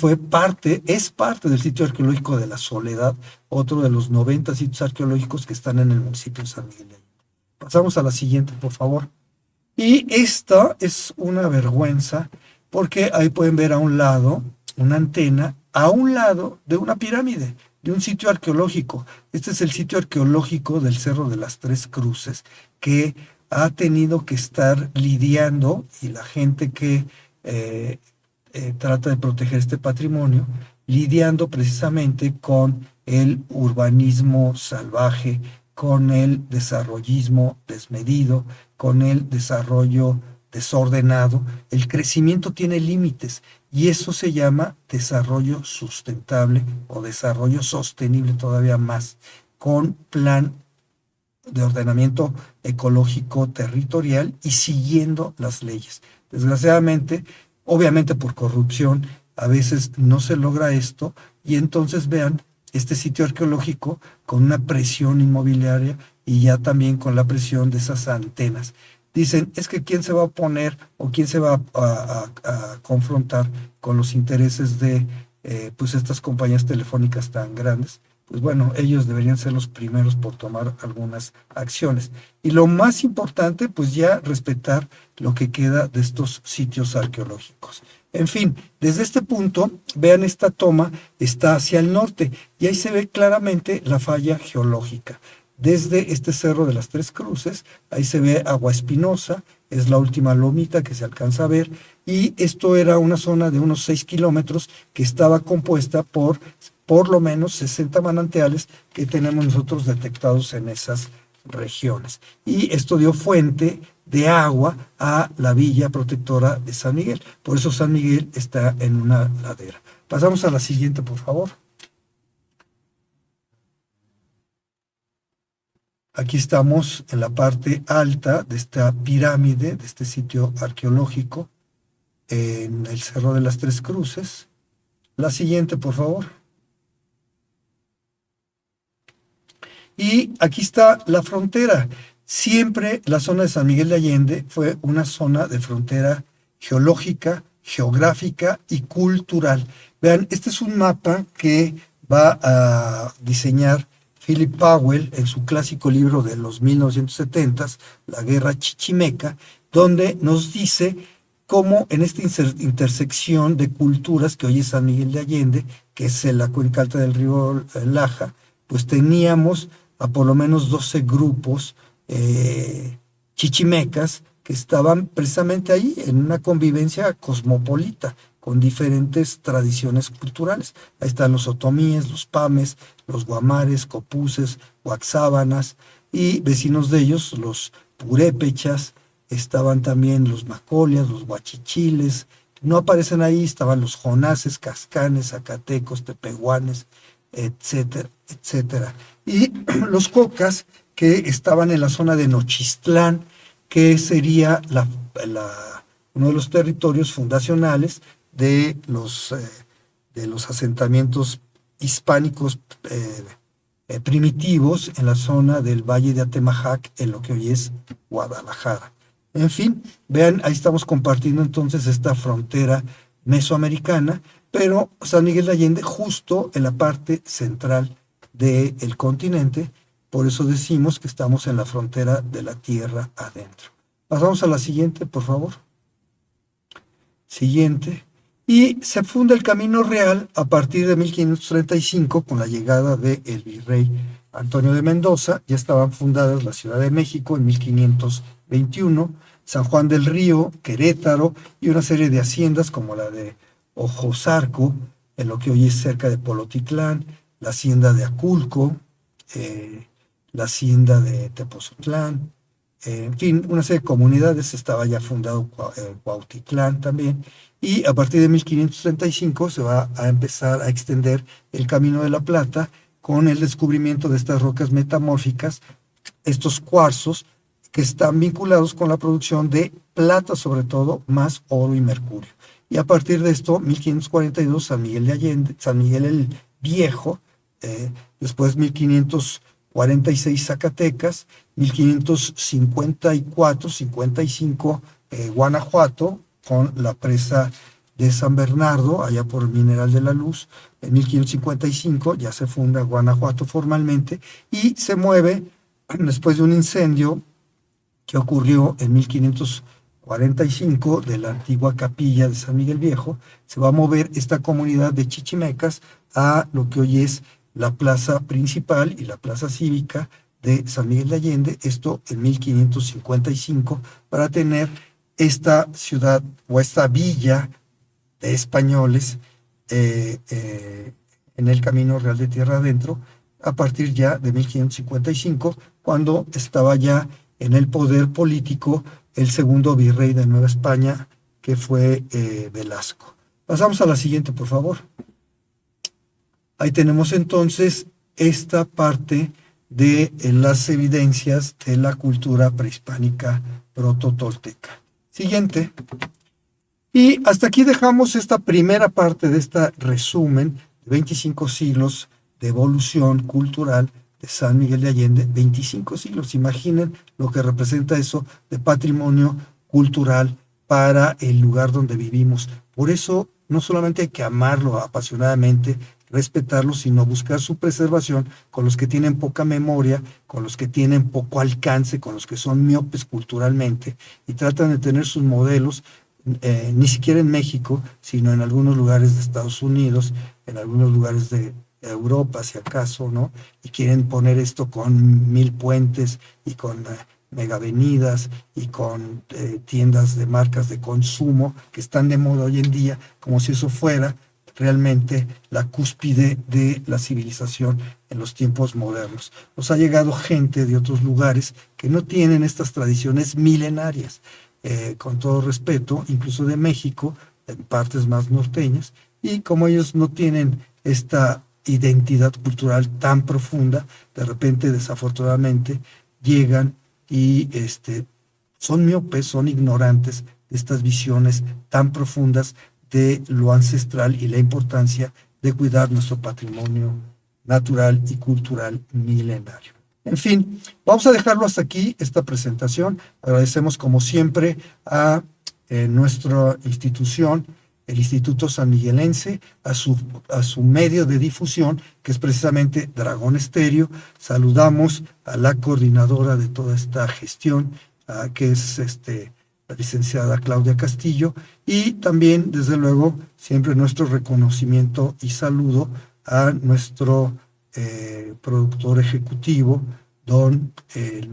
es parte del sitio arqueológico de La Soledad, otro de los 90 sitios arqueológicos que están en el municipio de San Miguel de Allende. Pasamos a la siguiente, por favor. Y esta es una vergüenza, porque ahí pueden ver a un lado una antena, a un lado de una pirámide, de un sitio arqueológico. Este es el sitio arqueológico del Cerro de las Tres Cruces, que ha tenido que estar lidiando, y la gente que trata de proteger este patrimonio, lidiando precisamente con el urbanismo salvaje, con el desarrollismo desmedido, con el desarrollo desordenado. El crecimiento tiene límites, y eso se llama desarrollo sustentable o desarrollo sostenible todavía más, con plan de ordenamiento ecológico territorial y siguiendo las leyes. Desgraciadamente, obviamente por corrupción, a veces no se logra esto, y entonces vean este sitio arqueológico con una presión inmobiliaria y ya también con la presión de esas antenas. Dicen, es que quién se va a oponer o quién se va a confrontar con los intereses de pues estas compañías telefónicas tan grandes. Pues bueno, ellos deberían ser los primeros por tomar algunas acciones. Y lo más importante, pues ya respetar lo que queda de estos sitios arqueológicos. En fin, desde este punto, vean esta toma, está hacia el norte, y ahí se ve claramente la falla geológica. Desde este Cerro de las Tres Cruces, ahí se ve Agua Espinosa, es la última lomita que se alcanza a ver, y esto era una zona de unos 6 kilómetros que estaba compuesta por lo menos 60 manantiales que tenemos nosotros detectados en esas regiones. Y esto dio fuente de agua a la villa protectora de San Miguel. Por eso San Miguel está en una ladera. Pasamos a la siguiente, por favor. Aquí estamos en la parte alta de esta pirámide, de este sitio arqueológico, en el Cerro de las Tres Cruces. La siguiente, por favor. Y aquí está la frontera. Siempre la zona de San Miguel de Allende fue una zona de frontera geológica, geográfica y cultural. Vean, este es un mapa que va a diseñar Philip Powell en su clásico libro de los 1970s, La Guerra Chichimeca, donde nos dice cómo en esta intersección de culturas que hoy es San Miguel de Allende, que es la cuenca alta del río Laja, pues teníamos a por lo menos 12 grupos chichimecas que estaban precisamente ahí en una convivencia cosmopolita con diferentes tradiciones culturales. Ahí están los otomíes, los pames, los guamares, copuses, huaxábanas, y vecinos de ellos, los purépechas, estaban también los macolias, los huachichiles, no aparecen ahí, estaban los jonases, cascanes, zacatecos, tepehuanes, etcétera, etcétera. Y los cocas, que estaban en la zona de Nochistlán, que sería uno de los territorios fundacionales de los asentamientos hispánicos primitivos en la zona del Valle de Atemajac, en lo que hoy es Guadalajara. En fin, vean, ahí estamos compartiendo entonces esta frontera mesoamericana, pero San Miguel de Allende justo en la parte central del continente, por eso decimos que estamos en la frontera de la tierra adentro. Pasamos a la siguiente, por favor. Siguiente. Y se funda el Camino Real a partir de 1535 con la llegada del virrey Antonio de Mendoza. Ya estaban fundadas la Ciudad de México en 1521, San Juan del Río, Querétaro y una serie de haciendas como la de Ojosarco, en lo que hoy es cerca de Polotitlán, la hacienda de Aculco, la hacienda de Tepozotlán, en fin, una serie de comunidades. Estaba ya fundado Cuautitlán también, y a partir de 1535 se va a empezar a extender el Camino de la Plata con el descubrimiento de estas rocas metamórficas, estos cuarzos que están vinculados con la producción de plata sobre todo, más oro y mercurio. Y a partir de esto, 1542, San Miguel de Allende, San Miguel el Viejo, después 1546 Zacatecas, 1554-55 Guanajuato, con la presa de San Bernardo, allá por el Mineral de la Luz. En 1555 ya se funda Guanajuato formalmente y se mueve después de un incendio que ocurrió en 1545 de la antigua capilla de San Miguel Viejo. Se va a mover esta comunidad de chichimecas a lo que hoy es la plaza principal y la plaza cívica de San Miguel de Allende, esto en 1555, para tener esta ciudad o esta villa de españoles en el Camino Real de Tierra Adentro, a partir ya de 1555, cuando estaba ya en el poder político el segundo virrey de Nueva España, que fue Velasco. Pasamos a la siguiente, por favor. Ahí tenemos entonces esta parte de las evidencias de la cultura prehispánica prototolteca. Siguiente. Y hasta aquí dejamos esta primera parte de este resumen de 25 siglos de evolución cultural de San Miguel de Allende. 25 siglos, imaginen lo que representa eso de patrimonio cultural para el lugar donde vivimos. Por eso no solamente hay que amarlo apasionadamente, respetarlo, sino buscar su preservación con los que tienen poca memoria, con los que tienen poco alcance, con los que son miopes culturalmente y tratan de tener sus modelos, ni siquiera en México, sino en algunos lugares de Estados Unidos, en algunos lugares de Europa, si acaso, ¿no? Y quieren poner esto con 1000 puentes y con megavenidas y con tiendas de marcas de consumo que están de moda hoy en día, como si eso fuera realmente la cúspide de la civilización en los tiempos modernos. Nos ha llegado gente de otros lugares que no tienen estas tradiciones milenarias, con todo respeto, incluso de México, en partes más norteñas, y como ellos no tienen esta identidad cultural tan profunda, de repente, desafortunadamente, llegan y son miopes, son ignorantes de estas visiones tan profundas de lo ancestral y la importancia de cuidar nuestro patrimonio natural y cultural milenario. En fin, vamos a dejarlo hasta aquí, esta presentación. Agradecemos como siempre a nuestra institución, el Instituto Sanmiguelense, a su medio de difusión, que es precisamente Dragón Estéreo. Saludamos a la coordinadora de toda esta gestión, que es la licenciada Claudia Castillo, y también, desde luego, siempre nuestro reconocimiento y saludo a nuestro productor ejecutivo, don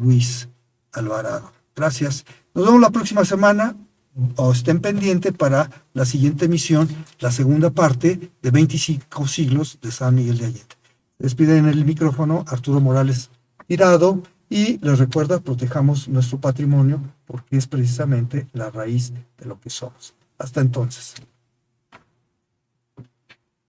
Luis Alvarado. Gracias. Nos vemos la próxima semana, o estén pendientes para la siguiente emisión, la segunda parte de 25 siglos de San Miguel de Allende. Despide en el micrófono Arturo Morales Tirado, y les recuerda, protejamos nuestro patrimonio porque es precisamente la raíz de lo que somos. Hasta entonces.